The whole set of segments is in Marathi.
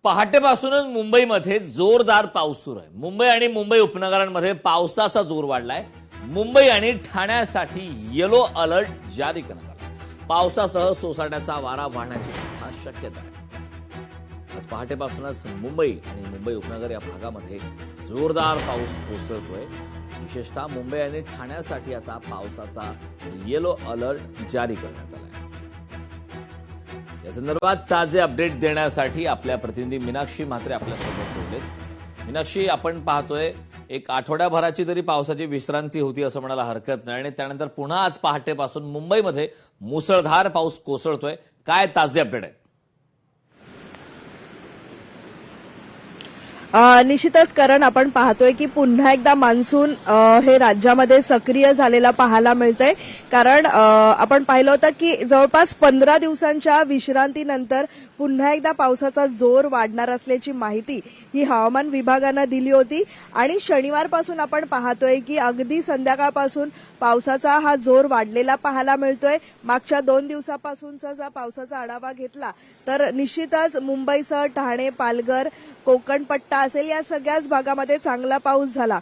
पहाटेपासूनच मुंबईमध्ये जोरदार पाऊस सुरू आहे। मुंबई आणि मुंबई उपनगरांमध्ये पावसाचा जोर वाढलाय। मुंबई आणि ठाण्यासाठी येलो अलर्ट जारी करण्यात आला। पावसासह सोसाट्याचा वारा वाहण्याची शक्यता आहे। आज पहाटेपासूनच मुंबई आणि मुंबई उपनगर या भागामध्ये जोरदार पाऊस कोसळतोय। विशेषतः मुंबई आणि ठाण्यासाठी आता पावसाचा येलो अलर्ट जारी करण्यात आला आहे। या संदर्भात ताजे अपडेट देण्यासाठी आपल्या प्रतिनिधी मीनाक्षी म्हात्रे आपल्यासोबत जोडलेत। मीनाक्षी, आपण पाहतोय एक आठवड्याभराची तरी पावसाची विश्रांती होती असं म्हणायला हरकत नाही आणि त्यानंतर पुन्हा आज पहाटेपासून मुंबईमध्ये मुसळधार पाऊस कोसळतोय। काय ताजे अपडेट आहेत? निश्चितच करण, आपण पाहतोय की पुन्हा एकदा मान्सून हे राज्यामध्ये सक्रिय झालेला पाहायला मिळतंय। कारण आपण पाहिलं होतं की जवळपास 15 दिवसांच्या विश्रांतीनंतर पुन्हा एकदा पावसाचा जोर वाढणार असल्याची माहिती ही हवामान विभागानं दिली होती आणि शनिवारपासून आपण पाहतोय की अगदी संध्याकाळपासून पावसाचा हा जोर वाढलेला पाहायला मिळतोय। मागच्या 2 दिवसापासूनचा जर पावसाचा आढावा घेतला तर निश्चितच मुंबईसह ठाणे, पालघर, कोकण पट्टा असेल या सगळ्याच भागामध्ये चांगला पाऊस झाला।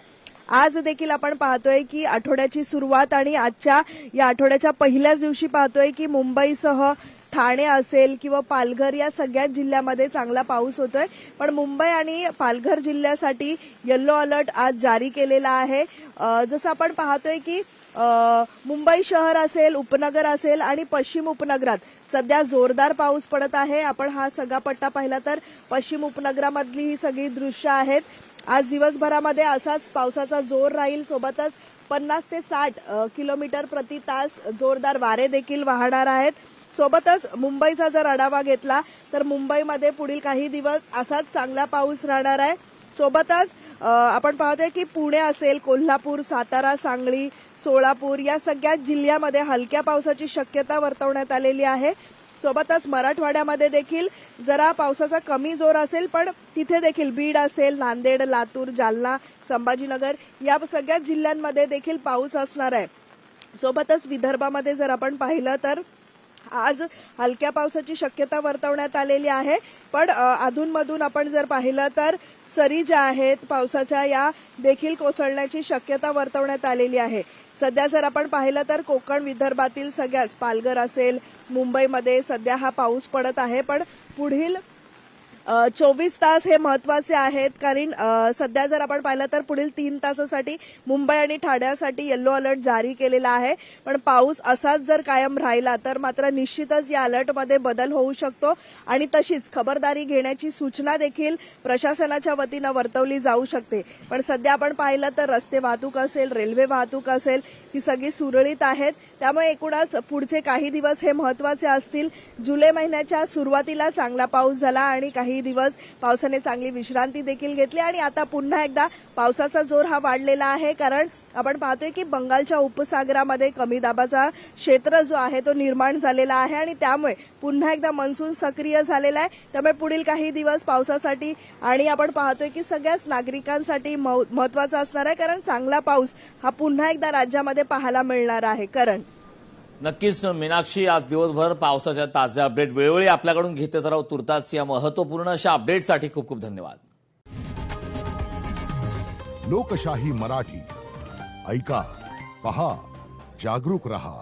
आज देखील आपण पाहतोय की आठवड्याची सुरुवात आणि आजच्या या आठवड्याच्या पहिल्याच दिवशी पाहतोय की मुंबईसह ठाणे असेल किंवा पालघर या सगळ्याच जिल्ह्यामध्ये चांगला पाऊस होतोय। पण मुंबई आणि पालघर जिल्ह्यासाठी येलो अलर्ट आज जारी केलेला आहे। जसं आपण पाहतोय की मुंबई शहर असेल, उपनगर असेल आणि पश्चिम उपनगरात सध्या जोरदार पाऊस पडत आहे। आपण हा सगळा पट्टा पाहिला तर पश्चिम उपनगरामधली ही सगळी दृश्य आहेत। आज दिवसभरामध्ये असाच पावसाचा जोर राहील। सोबतच 50 ते 60 किलोमीटर प्रति तास जोरदार वारे देखील वाहणार आहेत। सोबतच मुंबईचा जर आढावा घेतला तर मुंबईमध्ये पुढील काही दिवस असाच चांगला पाऊस राहणार आहे। सोबतच आपण पाहतोय की पुणे असेल, कोल्हापूर, सातारा, सांगली, सोलापूर या सगळ्या जिल्ह्यामध्ये हलक्या पावसाची शक्यता वर्तवण्यात आलेली आहे। सोबतच मराठवाड्यामध्ये देखील जरा पावसाचा कमी जोर असेल, पण तिथे देखील बीड असेल, नांदेड, लातूर, जालना, संभाजीनगर या सगळ्या जिल्ह्यांमध्ये देखील पाऊस असणार आहे। सोबतच विदर्भामध्ये जर आपण पाहिलं तर आज हलक्या पावसाची शक्यता वर्तवण्यात आलेली आहे। पण अधूनमधून आपण जर पाहिलं तर सरी ज्या आहेत पावसाच्या या देखील कोसळण्याची शक्यता वर्तवण्यात आलेली आहे। सध्या जर आपण पाहिलं तर कोकण विदर्भातील सगळ्याच पालघर असेल, मुंबईमध्ये सध्या हा पाऊस पडत आहे। पण पुढील 24 तास हे महत्वाचे आहेत। कारण सध्या जर आपण पाहिलं तर पुढील 3 तासासाठी मुंबई आणि ठाण्यासाठी येलो अलर्ट जारी केलेला आहे। पण पाऊस असाच जर कायम राहिला तर मात्र निश्चितच या अलर्टमध्ये बदल होऊ शकतो आणि तशीच खबरदारी घेण्याची सूचना देखील प्रशासनाच्या वतीनं वर्तवली जाऊ शकते। पण सध्या आपण पाहिलं तर रस्ते वाहतूक असेल, रेल्वे वाहतूक असेल ही सगळी सुरळीत आहेत। त्यामुळे एकूणच पुढचे काही दिवस हे महत्वाचे असतील। जुलै महिन्याच्या सुरुवातीला चांगला पाऊस झाला आणि काही दिवस पावसाने चांगली विश्रांती देखील घेतली आणि आता पुन्हा एकदा पावसाचा जोर हा वाढलेला आहे। कारण आपण पाहतोय की बंगालच्या उपसागरामध्ये कमी दाबाचा क्षेत्र जो आहे तो निर्माण झालेला आहे आणि त्यामुळे पुन्हा एकदा मान्सून सक्रिय झालेला आहे। त्यामुळे पुढील काही दिवस पावसासाठी आणि आपण पाहतोय की सगळ्याच नागरिकांसाठी महत्वाचा असणार आहे। कारण चांगला पाऊस हा पुन्हा एकदा राज्यामध्ये पाहायला मिळणार आहे। करण, नक्कीच मीनाक्षी, आज दिवसभर पावसाच्या ताज्या अपडेट वेळोवेळी आपल्याकडून घेतच राहू। तुर्तास या महत्त्वपूर्ण अशा अपडेटसाठी खूप खूप धन्यवाद। लोकशाही मराठी ऐका, पहा, जागरूक रहा।